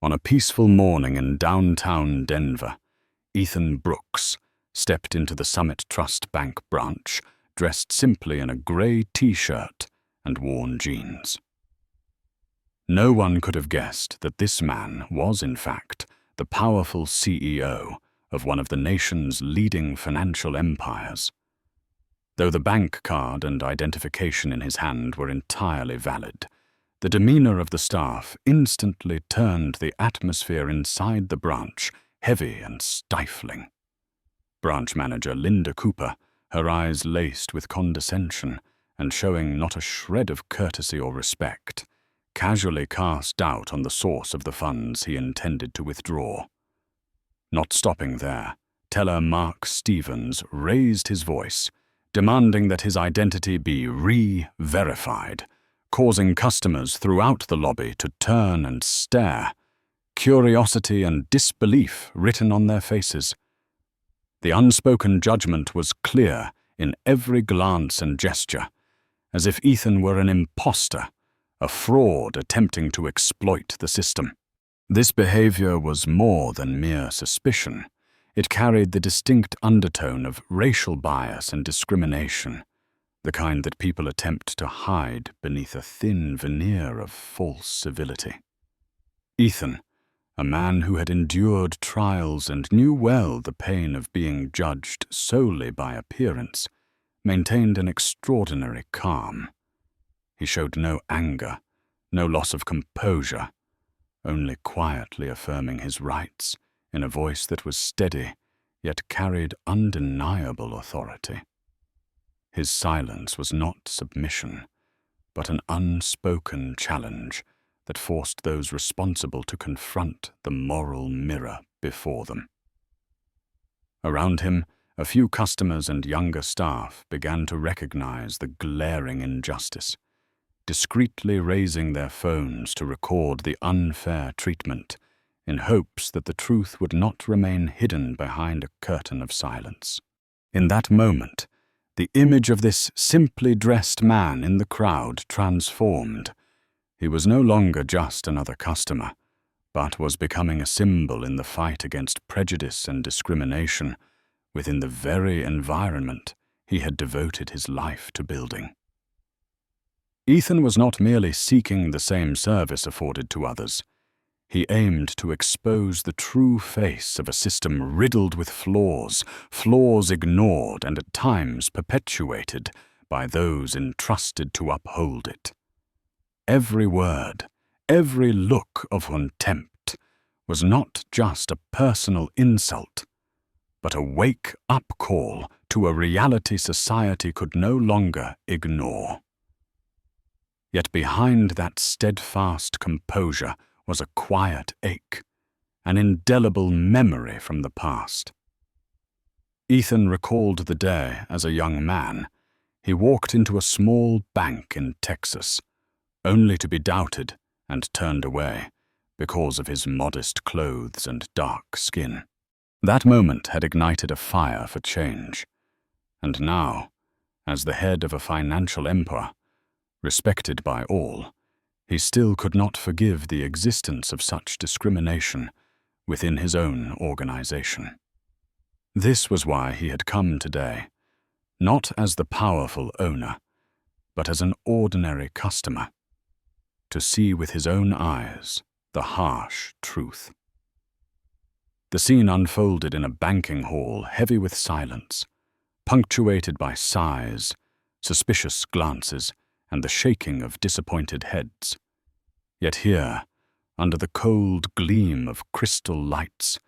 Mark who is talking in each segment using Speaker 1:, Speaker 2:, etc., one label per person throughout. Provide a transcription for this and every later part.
Speaker 1: On a peaceful morning in downtown Denver, Ethan Brooks stepped into the Summit Trust Bank branch, dressed simply in a gray t-shirt and worn jeans. No one could have guessed that this man was, in fact, the powerful CEO of one of the nation's leading financial empires. Though the bank card and identification in his hand were entirely valid, the demeanor of the staff instantly turned the atmosphere inside the branch heavy and stifling. Branch manager Linda Cooper, her eyes laced with condescension and showing not a shred of courtesy or respect, casually cast doubt on the source of the funds he intended to withdraw. Not stopping there, teller Mark Stevens raised his voice, demanding that his identity be re-verified, causing customers throughout the lobby to turn and stare, curiosity and disbelief written on their faces. The unspoken judgment was clear in every glance and gesture, as if Ethan were an imposter, a fraud attempting to exploit the system. This behavior was more than mere suspicion. It carried the distinct undertone of racial bias and discrimination, the kind that people attempt to hide beneath a thin veneer of false civility. Ethan, a man who had endured trials and knew well the pain of being judged solely by appearance, maintained an extraordinary calm. He showed no anger, no loss of composure, only quietly affirming his rights in a voice that was steady, yet carried undeniable authority. His silence was not submission, but an unspoken challenge that forced those responsible to confront the moral mirror before them. Around him, a few customers and younger staff began to recognize the glaring injustice, discreetly raising their phones to record the unfair treatment in hopes that the truth would not remain hidden behind a curtain of silence. In that moment, the image of this simply dressed man in the crowd transformed. He was no longer just another customer, but was becoming a symbol in the fight against prejudice and discrimination within the very environment he had devoted his life to building. Ethan was not merely seeking the same service afforded to others. He aimed to expose the true face of a system riddled with flaws ignored and at times perpetuated by those entrusted to uphold it. Every word, every look of contempt was not just a personal insult, but a wake-up call to a reality society could no longer ignore. Yet behind that steadfast composure was a quiet ache, an indelible memory from the past. Ethan recalled the day as a young man. He walked into a small bank in Texas, only to be doubted and turned away because of his modest clothes and dark skin. That moment had ignited a fire for change, and now, as the head of a financial empire, respected by all, he still could not forgive the existence of such discrimination within his own organization. This was why he had come today, not as the powerful owner, but as an ordinary customer, to see with his own eyes the harsh truth. The scene unfolded in a banking hall heavy with silence, punctuated by sighs, suspicious glances, and the shaking of disappointed heads. Yet here, under the cold gleam of crystal lights,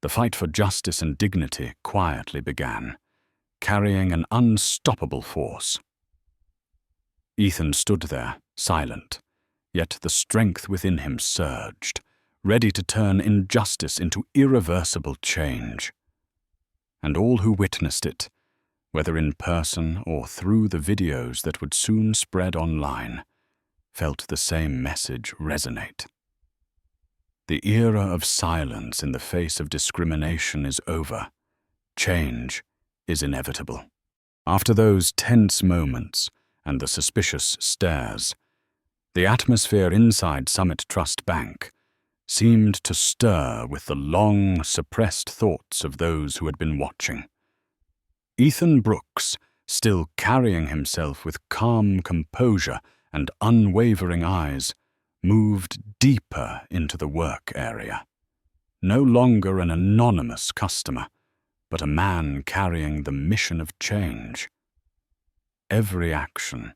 Speaker 1: the fight for justice and dignity quietly began, carrying an unstoppable force. Ethan stood there, silent, yet the strength within him surged, ready to turn injustice into irreversible change. And all who witnessed it, whether in person or through the videos that would soon spread online, felt the same message resonate. The era of silence in the face of discrimination is over. Change is inevitable. After those tense moments and the suspicious stares, the atmosphere inside Summit Trust Bank seemed to stir with the long, suppressed thoughts of those who had been watching. Ethan Brooks, still carrying himself with calm composure and unwavering eyes, moved deeper into the work area. No longer an anonymous customer, but a man carrying the mission of change. Every action,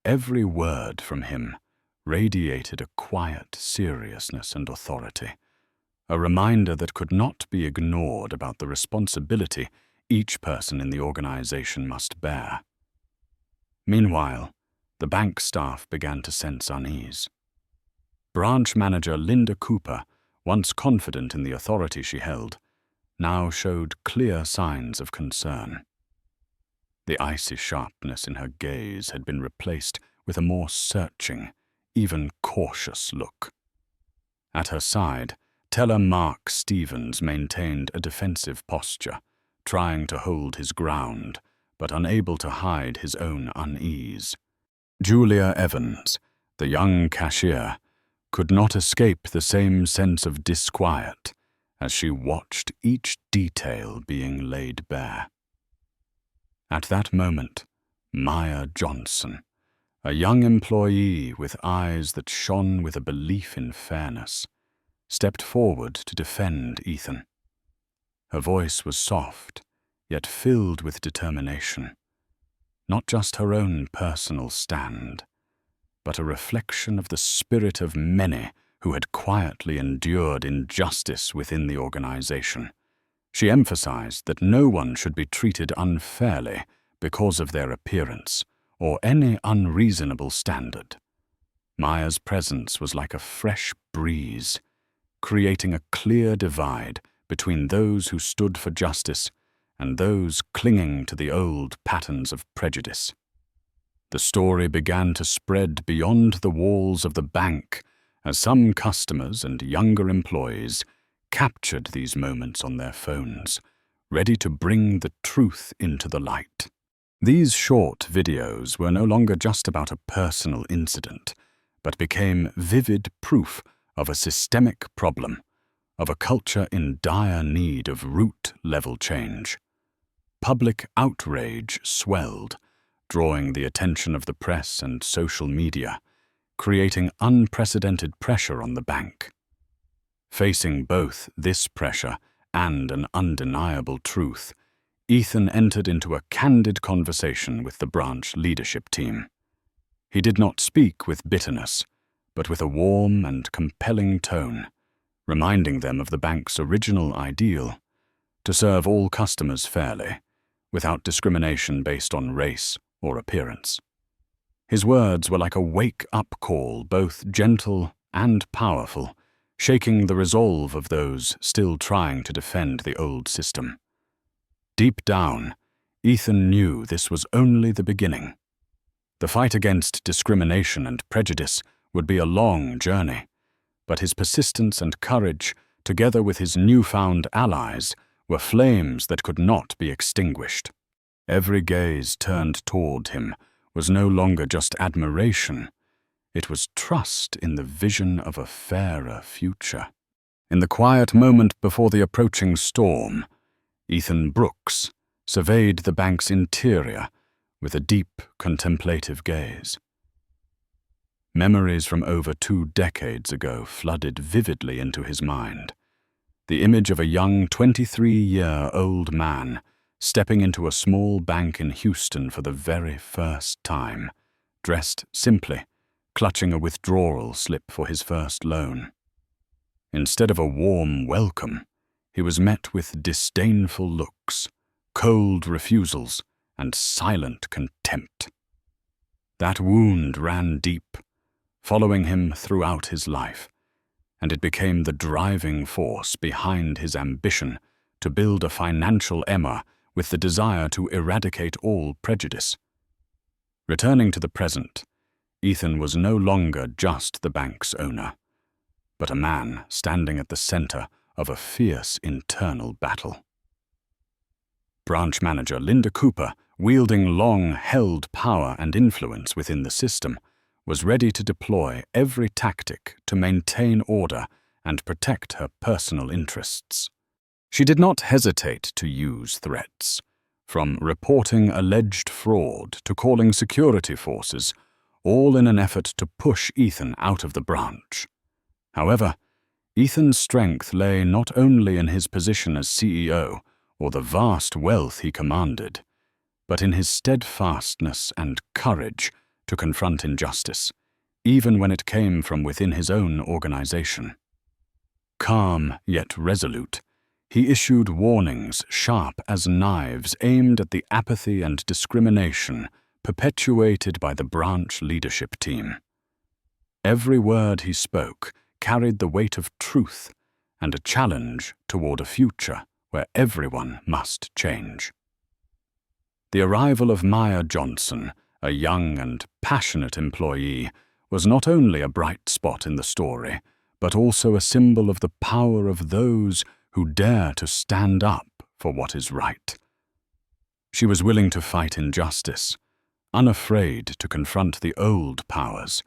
Speaker 1: every word from him radiated a quiet seriousness and authority, a reminder that could not be ignored about the responsibility each person in the organization must bear. Meanwhile, the bank staff began to sense unease. Branch manager Linda Cooper, once confident in the authority she held, now showed clear signs of concern. The icy sharpness in her gaze had been replaced with a more searching, even cautious look. At her side, teller Mark Stevens maintained a defensive posture, trying to hold his ground, but unable to hide his own unease. Julia Evans, the young cashier, could not escape the same sense of disquiet as she watched each detail being laid bare. At that moment, Maya Johnson, a young employee with eyes that shone with a belief in fairness, stepped forward to defend Ethan. Her voice was soft, yet filled with determination. Not just her own personal stand, but a reflection of the spirit of many who had quietly endured injustice within the organization. She emphasized that no one should be treated unfairly because of their appearance or any unreasonable standard. Maya's presence was like a fresh breeze, creating a clear divide between those who stood for justice and those clinging to the old patterns of prejudice. The story began to spread beyond the walls of the bank as some customers and younger employees captured these moments on their phones, ready to bring the truth into the light. These short videos were no longer just about a personal incident, but became vivid proof of a systemic problem, of a culture in dire need of root-level change. Public outrage swelled, drawing the attention of the press and social media, creating unprecedented pressure on the bank. Facing both this pressure and an undeniable truth, Ethan entered into a candid conversation with the branch leadership team. He did not speak with bitterness, but with a warm and compelling tone, reminding them of the bank's original ideal: to serve all customers fairly, without discrimination based on race or appearance. His words were like a wake-up call, both gentle and powerful, shaking the resolve of those still trying to defend the old system. Deep down, Ethan knew this was only the beginning. The fight against discrimination and prejudice would be a long journey, but his persistence and courage, together with his newfound allies, were flames that could not be extinguished. Every gaze turned toward him was no longer just admiration. It was trust in the vision of a fairer future. In the quiet moment before the approaching storm, Ethan Brooks surveyed the bank's interior with a deep, contemplative gaze. Memories from over 2 decades ago flooded vividly into his mind. The image of a young 23-year-old man stepping into a small bank in Houston for the very first time, dressed simply, clutching a withdrawal slip for his first loan. Instead of a warm welcome, he was met with disdainful looks, cold refusals, and silent contempt. That wound ran deep, following him throughout his life, and it became the driving force behind his ambition to build a financial empire with the desire to eradicate all prejudice. Returning to the present, Ethan was no longer just the bank's owner, but a man standing at the center of a fierce internal battle. Branch manager Linda Cooper, wielding long-held power and influence within the system, was ready to deploy every tactic to maintain order and protect her personal interests. She did not hesitate to use threats, from reporting alleged fraud to calling security forces, all in an effort to push Ethan out of the branch. However, Ethan's strength lay not only in his position as CEO or the vast wealth he commanded, but in his steadfastness and courage to confront injustice, even when it came from within his own organization. Calm yet resolute, he issued warnings sharp as knives aimed at the apathy and discrimination perpetuated by the branch leadership team. Every word he spoke carried the weight of truth and a challenge toward a future where everyone must change. The arrival of Maya Johnson, a young and passionate employee, was not only a bright spot in the story, but also a symbol of the power of those who dare to stand up for what is right. She was willing to fight injustice, unafraid to confront the old powers,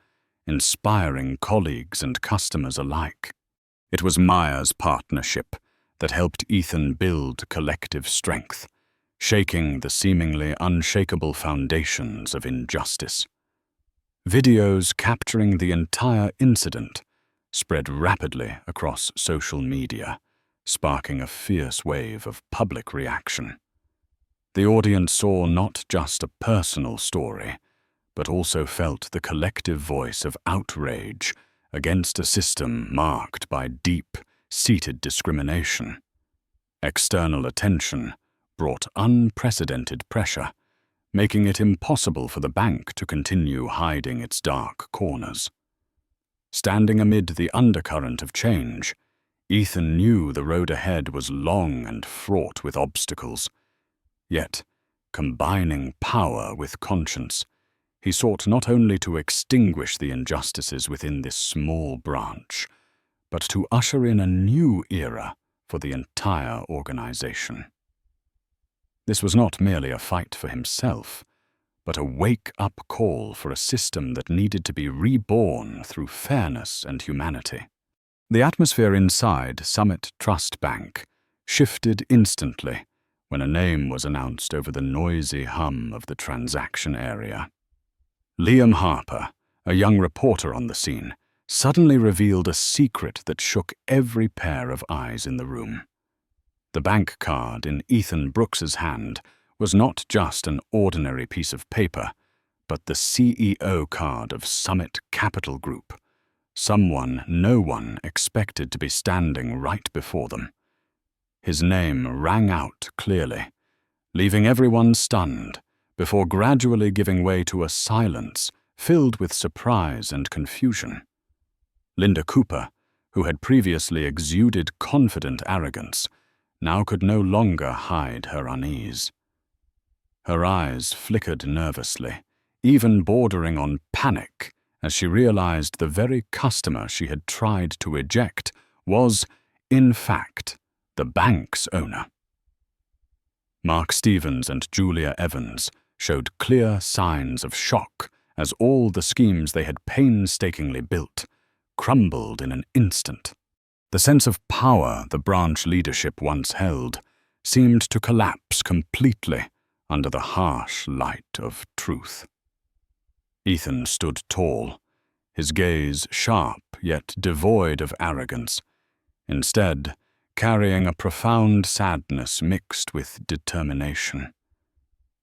Speaker 1: inspiring colleagues and customers alike. It was Maya's partnership that helped Ethan build collective strength, shaking the seemingly unshakable foundations of injustice. Videos capturing the entire incident spread rapidly across social media, sparking a fierce wave of public reaction. The audience saw not just a personal story, but also felt the collective voice of outrage against a system marked by deep-seated discrimination. External attention brought unprecedented pressure, making it impossible for the bank to continue hiding its dark corners. Standing amid the undercurrent of change, Ethan knew the road ahead was long and fraught with obstacles. Yet, combining power with conscience, he sought not only to extinguish the injustices within this small branch, but to usher in a new era for the entire organization. This was not merely a fight for himself, but a wake-up call for a system that needed to be reborn through fairness and humanity. The atmosphere inside Summit Trust Bank shifted instantly when a name was announced over the noisy hum of the transaction area. Liam Harper, a young reporter on the scene, suddenly revealed a secret that shook every pair of eyes in the room. The bank card in Ethan Brooks's hand was not just an ordinary piece of paper, but the CEO card of Summit Capital Group, someone no one expected to be standing right before them. His name rang out clearly, leaving everyone stunned, before gradually giving way to a silence filled with surprise and confusion. Linda Cooper, who had previously exuded confident arrogance, now could no longer hide her unease. Her eyes flickered nervously, even bordering on panic, as she realized the very customer she had tried to eject was, in fact, the bank's owner. Mark Stevens and Julia Evans showed clear signs of shock as all the schemes they had painstakingly built crumbled in an instant. The sense of power the branch leadership once held seemed to collapse completely under the harsh light of truth. Ethan stood tall, his gaze sharp yet devoid of arrogance, instead carrying a profound sadness mixed with determination.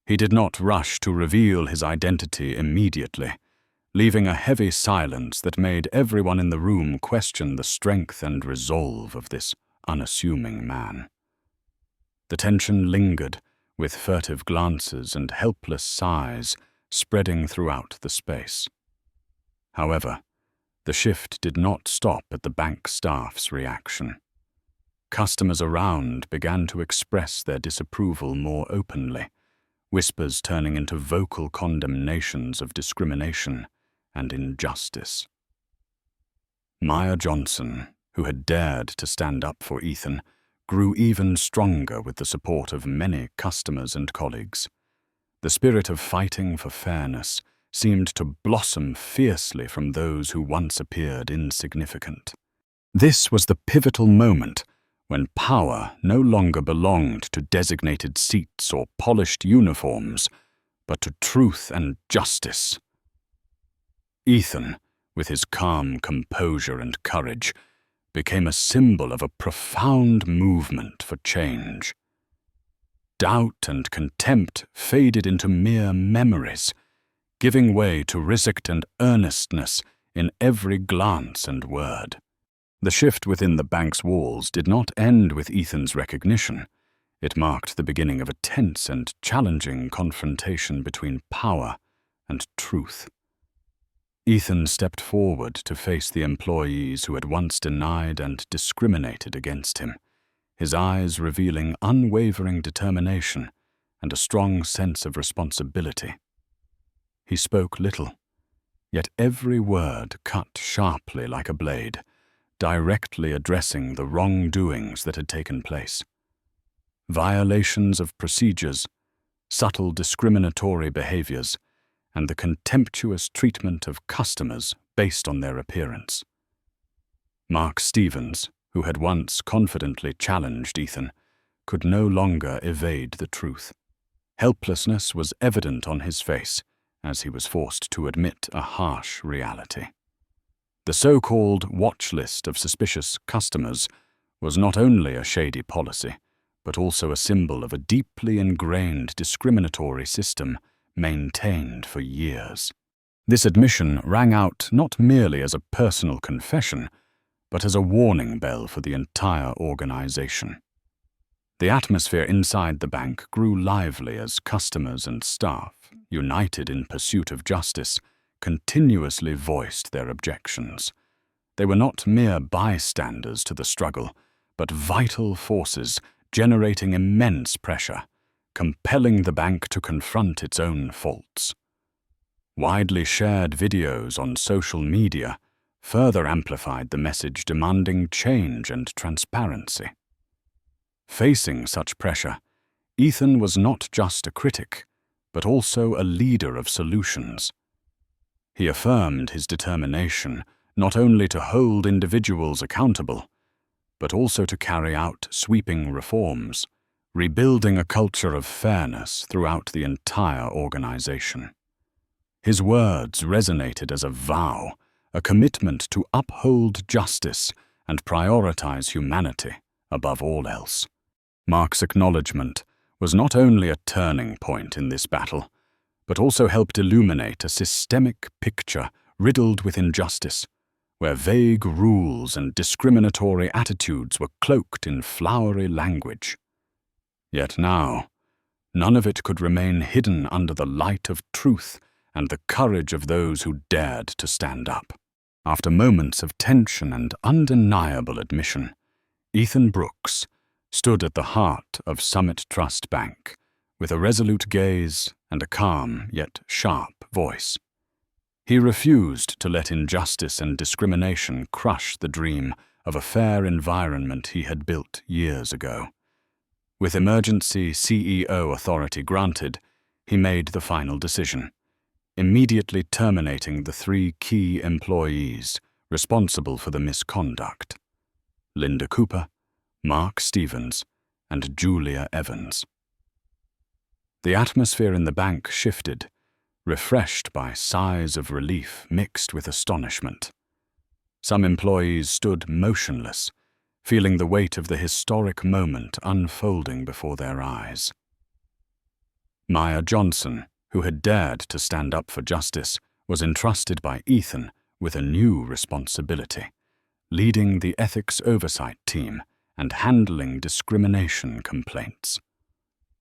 Speaker 1: He did not rush to reveal his identity immediately, leaving a heavy silence that made everyone in the room question the strength and resolve of this unassuming man. The tension lingered, with furtive glances and helpless sighs spreading throughout the space. However, the shift did not stop at the bank staff's reaction. Customers around began to express their disapproval more openly, whispers turning into vocal condemnations of discrimination and injustice. Maya Johnson, who had dared to stand up for Ethan, grew even stronger with the support of many customers and colleagues. The spirit of fighting for fairness seemed to blossom fiercely from those who once appeared insignificant. This was the pivotal moment when power no longer belonged to designated seats or polished uniforms, but to truth and justice. Ethan, with his calm composure and courage, became a symbol of a profound movement for change. Doubt and contempt faded into mere memories, giving way to respect and earnestness in every glance and word. The shift within the bank's walls did not end with Ethan's recognition. It marked the beginning of a tense and challenging confrontation between power and truth. Ethan stepped forward to face the employees who had once denied and discriminated against him, his eyes revealing unwavering determination and a strong sense of responsibility. He spoke little, yet every word cut sharply like a blade, directly addressing the wrongdoings that had taken place. Violations of procedures, subtle discriminatory behaviors, and the contemptuous treatment of customers based on their appearance. Mark Stevens, who had once confidently challenged Ethan, could no longer evade the truth. Helplessness was evident on his face as he was forced to admit a harsh reality. The so-called watch list of suspicious customers was not only a shady policy, but also a symbol of a deeply ingrained discriminatory system maintained for years. This admission rang out not merely as a personal confession, but as a warning bell for the entire organization. The atmosphere inside the bank grew lively as customers and staff, united in pursuit of justice, continuously voiced their objections. They were not mere bystanders to the struggle, but vital forces generating immense pressure, compelling the bank to confront its own faults. Widely shared videos on social media further amplified the message demanding change and transparency. Facing such pressure, Ethan was not just a critic, but also a leader of solutions. He affirmed his determination not only to hold individuals accountable, but also to carry out sweeping reforms, rebuilding a culture of fairness throughout the entire organization. His words resonated as a vow, a commitment to uphold justice and prioritize humanity above all else. Mark's acknowledgement was not only a turning point in this battle, but also helped illuminate a systemic picture riddled with injustice, where vague rules and discriminatory attitudes were cloaked in flowery language. Yet now, none of it could remain hidden under the light of truth and the courage of those who dared to stand up. After moments of tension and undeniable admission, Ethan Brooks stood at the heart of Summit Trust Bank, with a resolute gaze and a calm yet sharp voice. He refused to let injustice and discrimination crush the dream of a fair environment he had built years ago. With emergency CEO authority granted, he made the final decision, immediately terminating the 3 key employees responsible for the misconduct: Linda Cooper, Mark Stevens, and Julia Evans. The atmosphere in the bank shifted, refreshed by sighs of relief mixed with astonishment. Some employees stood motionless, feeling the weight of the historic moment unfolding before their eyes. Maya Johnson, who had dared to stand up for justice, was entrusted by Ethan with a new responsibility, leading the ethics oversight team and handling discrimination complaints.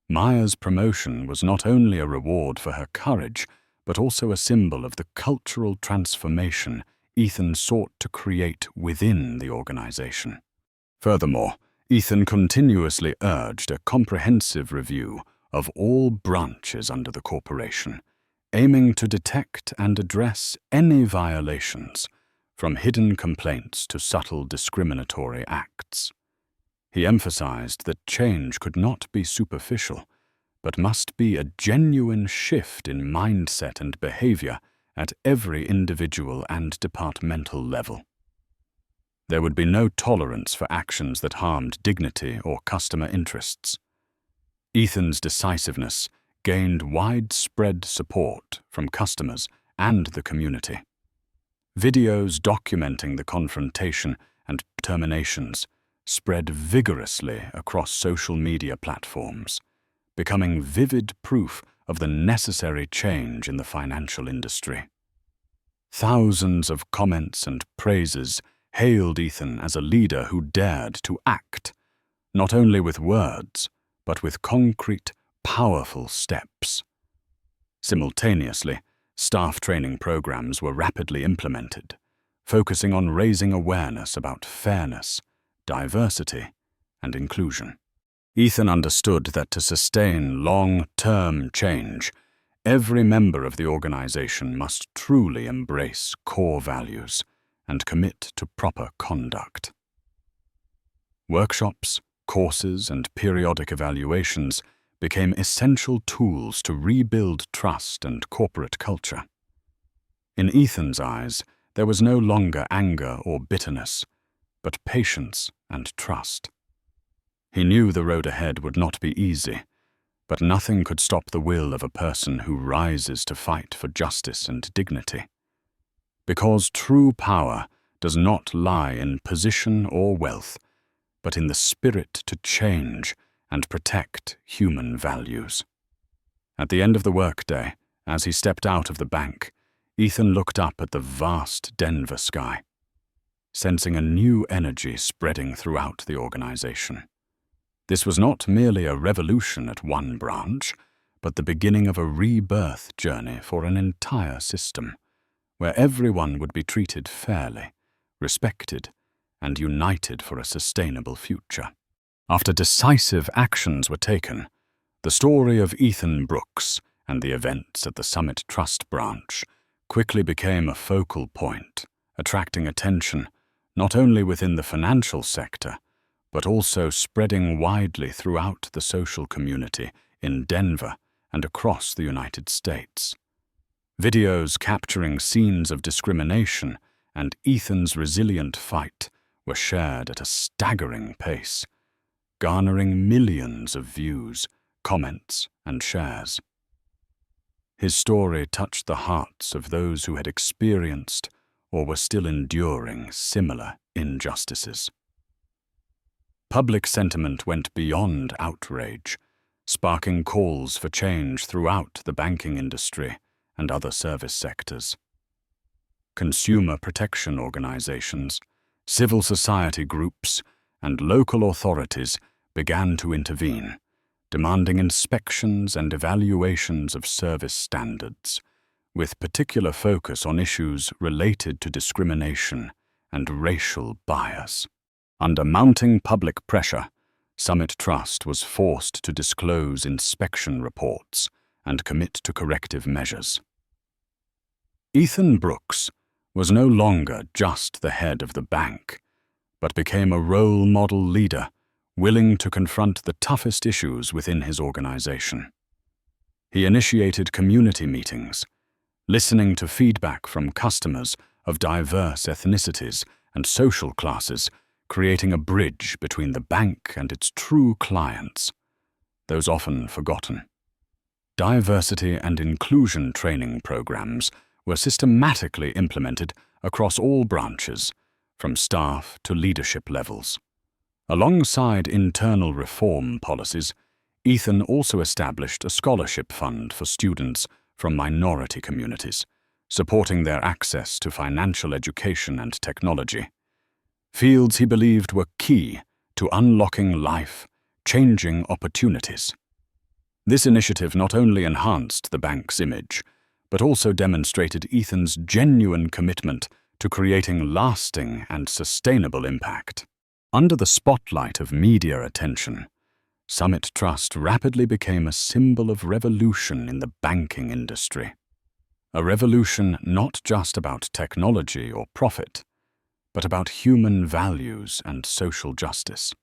Speaker 1: Maya's promotion was not only a reward for her courage, but also a symbol of the cultural transformation Ethan sought to create within the organization. Furthermore, Ethan continuously urged a comprehensive review of all branches under the corporation, aiming to detect and address any violations, from hidden complaints to subtle discriminatory acts. He emphasized that change could not be superficial, but must be a genuine shift in mindset and behavior at every individual and departmental level. There would be no tolerance for actions that harmed dignity or customer interests. Ethan's decisiveness gained widespread support from customers and the community. Videos documenting the confrontation and terminations spread vigorously across social media platforms, becoming vivid proof of the necessary change in the financial industry. Thousands of comments and praises hailed Ethan as a leader who dared to act, not only with words, but with concrete, powerful steps. Simultaneously, staff training programs were rapidly implemented, focusing on raising awareness about fairness, diversity, and inclusion. Ethan understood that to sustain long-term change, every member of the organization must truly embrace core values and commit to proper conduct. Workshops, courses, and periodic evaluations became essential tools to rebuild trust and corporate culture. In Ethan's eyes, there was no longer anger or bitterness, but patience and trust. He knew the road ahead would not be easy, but nothing could stop the will of a person who rises to fight for justice and dignity. Because true power does not lie in position or wealth, but in the spirit to change and protect human values. At the end of the workday, as he stepped out of the bank, Ethan looked up at the vast Denver sky, sensing a new energy spreading throughout the organization. This was not merely a revolution at one branch, but the beginning of a rebirth journey for an entire system, where everyone would be treated fairly, respected, and united for a sustainable future. After decisive actions were taken, the story of Ethan Brooks and the events at the Summit Trust branch quickly became a focal point, attracting attention not only within the financial sector, but also spreading widely throughout the social community in Denver and across the United States. Videos capturing scenes of discrimination and Ethan's resilient fight were shared at a staggering pace, garnering millions of views, comments, and shares. His story touched the hearts of those who had experienced or were still enduring similar injustices. Public sentiment went beyond outrage, sparking calls for change throughout the banking industry and other service sectors. Consumer protection organizations, civil society groups, and local authorities began to intervene, demanding inspections and evaluations of service standards, with particular focus on issues related to discrimination and racial bias. Under mounting public pressure, Summit Trust was forced to disclose inspection reports and commit to corrective measures. Ethan Brooks was no longer just the head of the bank, but became a role model leader willing to confront the toughest issues within his organization. He initiated community meetings, listening to feedback from customers of diverse ethnicities and social classes, creating a bridge between the bank and its true clients, those often forgotten. Diversity and inclusion training programs were systematically implemented across all branches, from staff to leadership levels. Alongside internal reform policies, Ethan also established a scholarship fund for students from minority communities, supporting their access to financial education and technology, fields he believed were key to unlocking life-changing opportunities. This initiative not only enhanced the bank's image, but also demonstrated Ethan's genuine commitment to creating lasting and sustainable impact. Under the spotlight of media attention, Summit Trust rapidly became a symbol of revolution in the banking industry. A revolution not just about technology or profit, but about human values and social justice.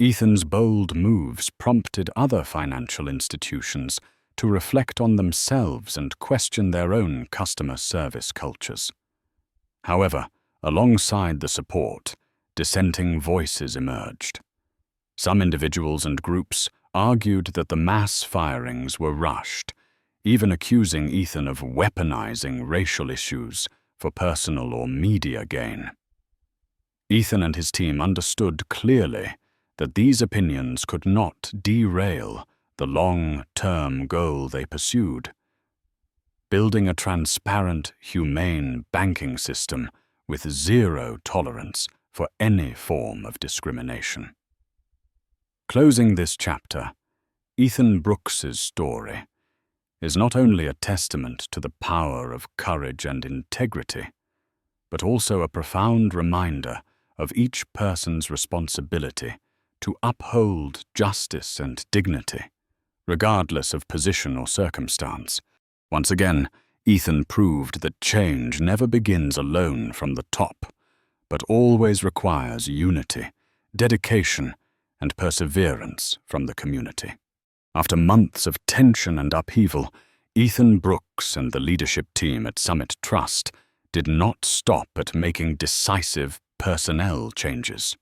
Speaker 1: Ethan's bold moves prompted other financial institutions to reflect on themselves and question their own customer service cultures. However, Alongside the support, dissenting voices emerged. Some individuals and groups argued that the mass firings were rushed, even accusing Ethan of weaponizing racial issues for personal or media gain. Ethan and his team understood clearly that these opinions could not derail the long-term goal they pursued: building a transparent, humane banking system with zero tolerance for any form of discrimination. Closing this chapter, Ethan Brooks's story is not only a testament to the power of courage and integrity, but also a profound reminder of each person's responsibility to uphold justice and dignity, regardless of position or circumstance. Once again, Ethan proved that change never begins alone from the top, but always requires unity, dedication, and perseverance from the community. After months of tension and upheaval, Ethan Brooks and the leadership team at Summit Trust did not stop at making decisive personnel changes.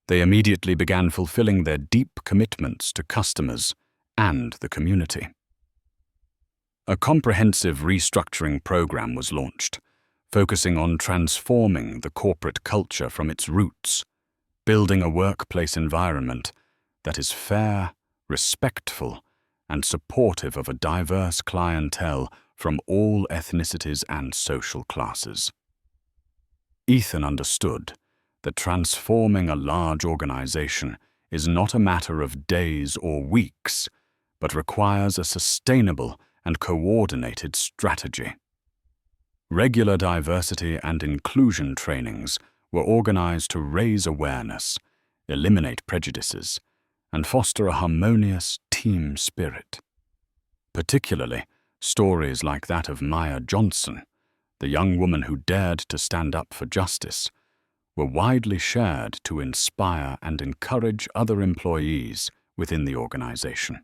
Speaker 1: They immediately began fulfilling their deep commitments to customers and the community. A comprehensive restructuring program was launched, focusing on transforming the corporate culture from its roots, building a workplace environment that is fair, respectful, and supportive of a diverse clientele from all ethnicities and social classes. Ethan understood that transforming a large organization is not a matter of days or weeks, but requires a sustainable and coordinated strategy. Regular diversity and inclusion trainings were organized to raise awareness, eliminate prejudices, and foster a harmonious team spirit. Particularly, stories like that of Maya Johnson, the young woman who dared to stand up for justice, were widely shared to inspire and encourage other employees within the organization.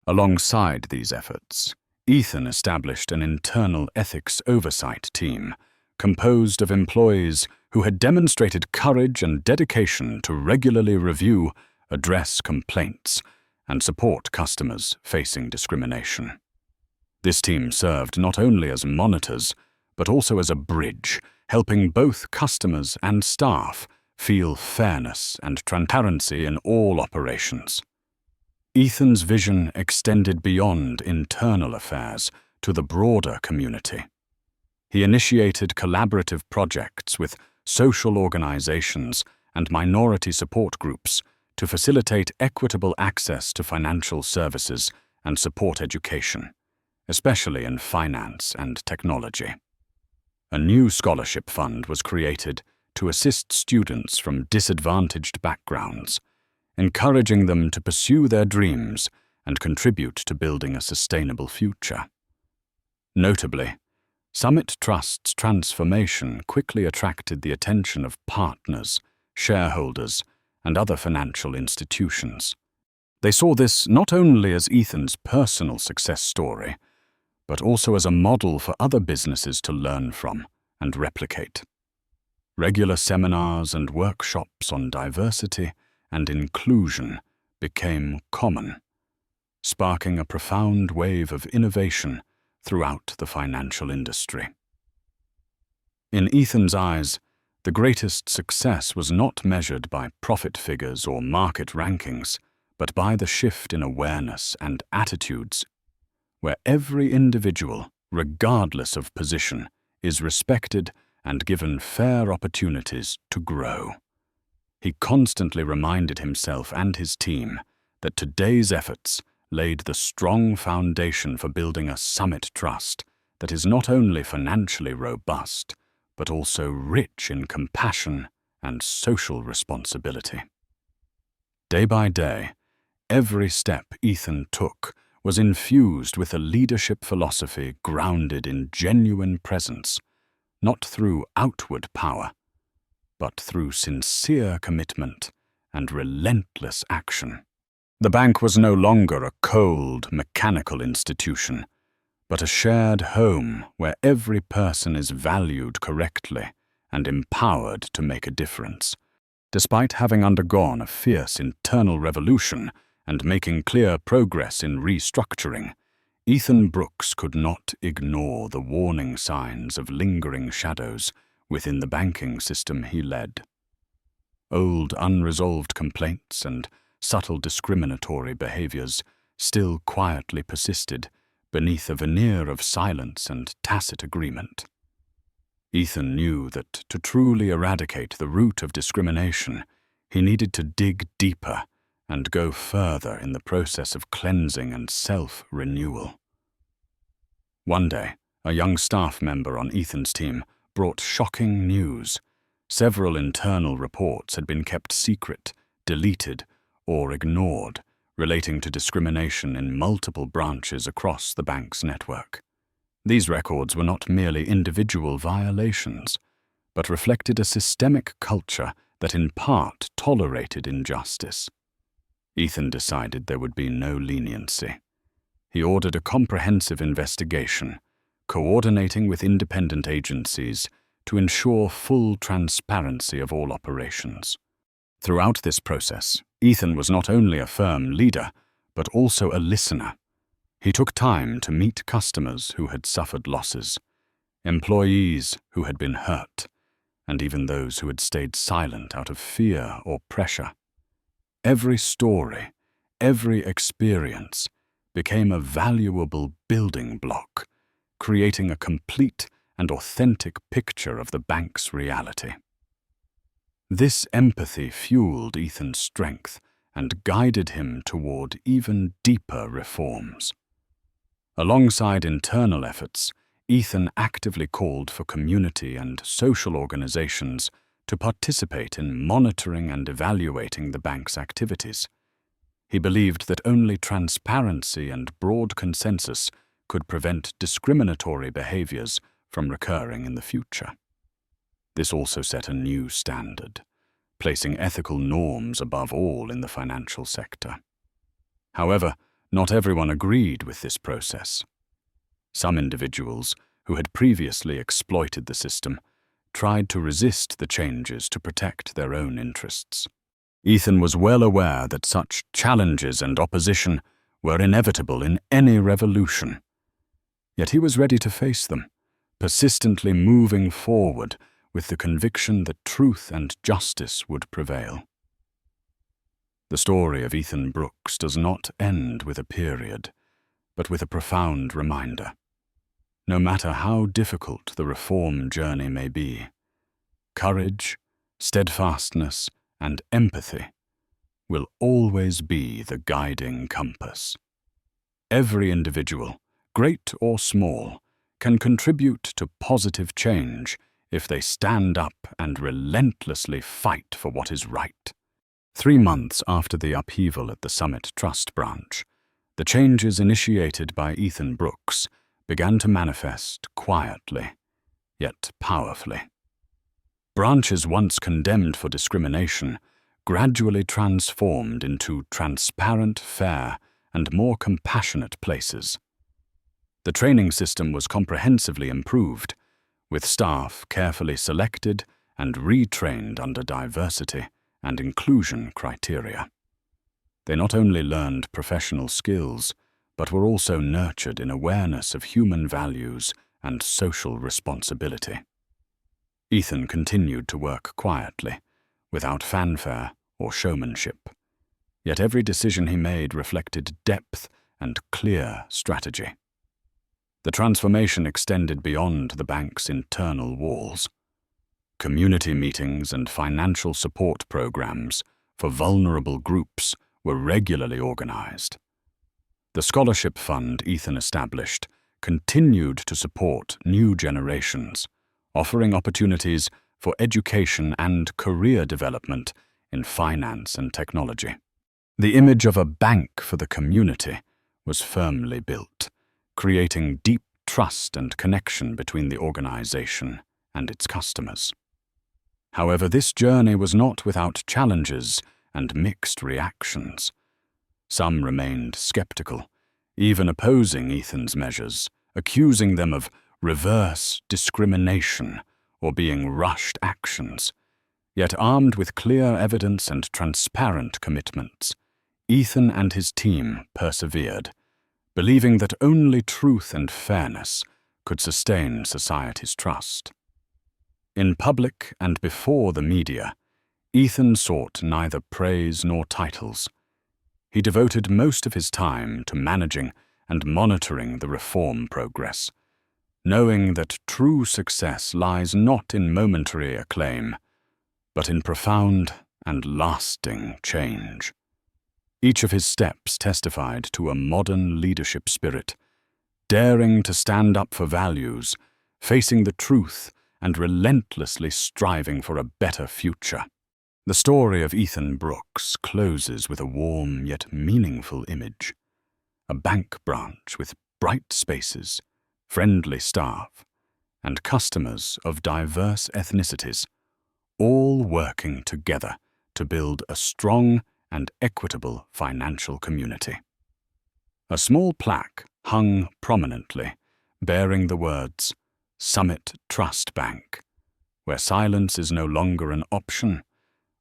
Speaker 1: Alongside these efforts, Ethan established an internal ethics oversight team composed of employees who had demonstrated courage and dedication to regularly review, address complaints, and support customers facing discrimination. This team served not only as monitors, but also as a bridge, helping both customers and staff feel fairness and transparency in all operations. Ethan's vision extended beyond internal affairs to the broader community. He initiated collaborative projects with social organizations and minority support groups to facilitate equitable access to financial services and support education, especially in finance and technology. A new scholarship fund was created to assist students from disadvantaged backgrounds, encouraging them to pursue their dreams and contribute to building a sustainable future. Notably, Summit Trust's transformation quickly attracted the attention of partners, shareholders, and other financial institutions. They saw this not only as Ethan's personal success story, but also as a model for other businesses to learn from and replicate. Regular seminars and workshops on diversity and inclusion became common, sparking a profound wave of innovation throughout the financial industry. In Ethan's eyes, the greatest success was not measured by profit figures or market rankings, but by the shift in awareness and attitudes, where every individual, regardless of position, is respected and given fair opportunities to grow. He constantly reminded himself and his team that today's efforts laid the strong foundation for building a Summit Trust that is not only financially robust, but also rich in compassion and social responsibility. Day by day, every step Ethan took was infused with a leadership philosophy grounded in genuine presence, not through outward power, but through sincere commitment and relentless action. The bank was no longer a cold, mechanical institution, but a shared home where every person is valued correctly and empowered to make a difference. Despite having undergone a fierce internal revolution and making clear progress in restructuring, Ethan Brooks could not ignore the warning signs of lingering shadows within the banking system he led. Old unresolved complaints and subtle discriminatory behaviors still quietly persisted beneath a veneer of silence and tacit agreement. Ethan knew that to truly eradicate the root of discrimination, he needed to dig deeper and go further in the process of cleansing and self-renewal. One day, a young staff member on Ethan's team brought shocking news. Several internal reports had been kept secret, deleted, or ignored, relating to discrimination in multiple branches across the bank's network. These records were not merely individual violations, but reflected a systemic culture that in part tolerated injustice. Ethan decided there would be no leniency. He ordered a comprehensive investigation, coordinating with independent agencies to ensure full transparency of all operations. Throughout this process, Ethan was not only a firm leader, but also a listener. He took time to meet customers who had suffered losses, employees who had been hurt, and even those who had stayed silent out of fear or pressure. Every story, every experience became a valuable building block, creating a complete and authentic picture of the bank's reality. This empathy fueled Ethan's strength and guided him toward even deeper reforms. Alongside internal efforts, Ethan actively called for community and social organizations to participate in monitoring and evaluating the bank's activities. He believed that only transparency and broad consensus could prevent discriminatory behaviors from recurring in the future. This also set a new standard, placing ethical norms above all in the financial sector. However, not everyone agreed with this process. Some individuals, who had previously exploited the system, tried to resist the changes to protect their own interests. Ethan was well aware that such challenges and opposition were inevitable in any revolution. Yet he was ready to face them, persistently moving forward with the conviction that truth and justice would prevail. The story of Ethan Brooks does not end with a period, but with a profound reminder. No matter how difficult the reform journey may be, courage, steadfastness, and empathy will always be the guiding compass. Every individual, great or small, can contribute to positive change if they stand up and relentlessly fight for what is right. 3 months after the upheaval at the Summit Trust branch, the changes initiated by Ethan Brooks began to manifest quietly, yet powerfully. Branches once condemned for discrimination gradually transformed into transparent, fair, and more compassionate places. The training system was comprehensively improved, with staff carefully selected and retrained under diversity and inclusion criteria. They not only learned professional skills, but were also nurtured in awareness of human values and social responsibility. Ethan continued to work quietly, without fanfare or showmanship. Yet every decision he made reflected depth and clear strategy. The transformation extended beyond the bank's internal walls. Community meetings and financial support programs for vulnerable groups were regularly organized. The scholarship fund Ethan established continued to support new generations, offering opportunities for education and career development in finance and technology. The image of a bank for the community was firmly built, creating deep trust and connection between the organization and its customers. However, this journey was not without challenges and mixed reactions. Some remained skeptical, even opposing Ethan's measures, accusing them of reverse discrimination or being rushed actions. Yet armed with clear evidence and transparent commitments, Ethan and his team persevered, believing that only truth and fairness could sustain society's trust. In public and before the media, Ethan sought neither praise nor titles. He devoted most of his time to managing and monitoring the reform progress, knowing that true success lies not in momentary acclaim, but in profound and lasting change. Each of his steps testified to a modern leadership spirit, daring to stand up for values, facing the truth, and relentlessly striving for a better future. The story of Ethan Brooks closes with a warm yet meaningful image. A bank branch with bright spaces, friendly staff, and customers of diverse ethnicities, all working together to build a strong and equitable financial community. A small plaque hung prominently, bearing the words, "Summit Trust Bank," where silence is no longer an option,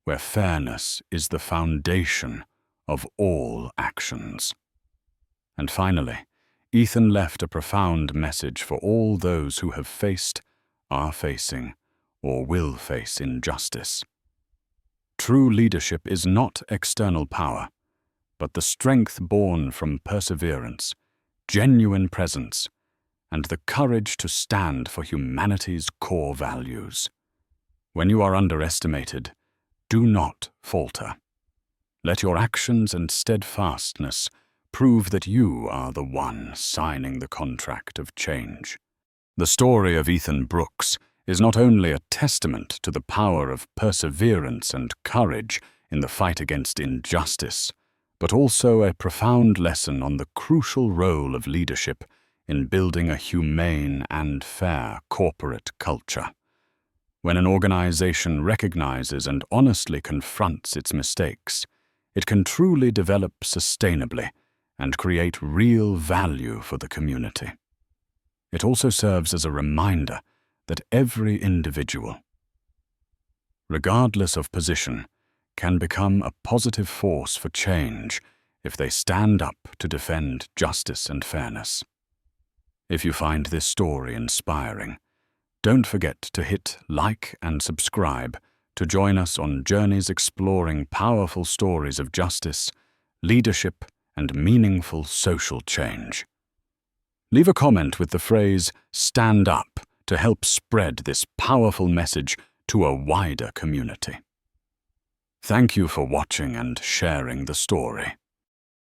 Speaker 1: where fairness is the foundation of all actions. And finally, Ethan left a profound message for all those who have faced, are facing, or will face injustice. True leadership is not external power, but the strength born from perseverance, genuine presence, and the courage to stand for humanity's core values. When you are underestimated, do not falter. Let your actions and steadfastness prove that you are the one signing the contract of change. The story of Ethan Brooks is not only a testament to the power of perseverance and courage in the fight against injustice, but also a profound lesson on the crucial role of leadership in building a humane and fair corporate culture. When an organization recognizes and honestly confronts its mistakes, it can truly develop sustainably and create real value for the community. It also serves as a reminder that every individual, regardless of position, can become a positive force for change if they stand up to defend justice and fairness. If you find this story inspiring, don't forget to hit like and subscribe to join us on journeys exploring powerful stories of justice, leadership, and meaningful social change. Leave a comment with the phrase "Stand Up" to help spread this powerful message to a wider community. Thank you for watching and sharing the story.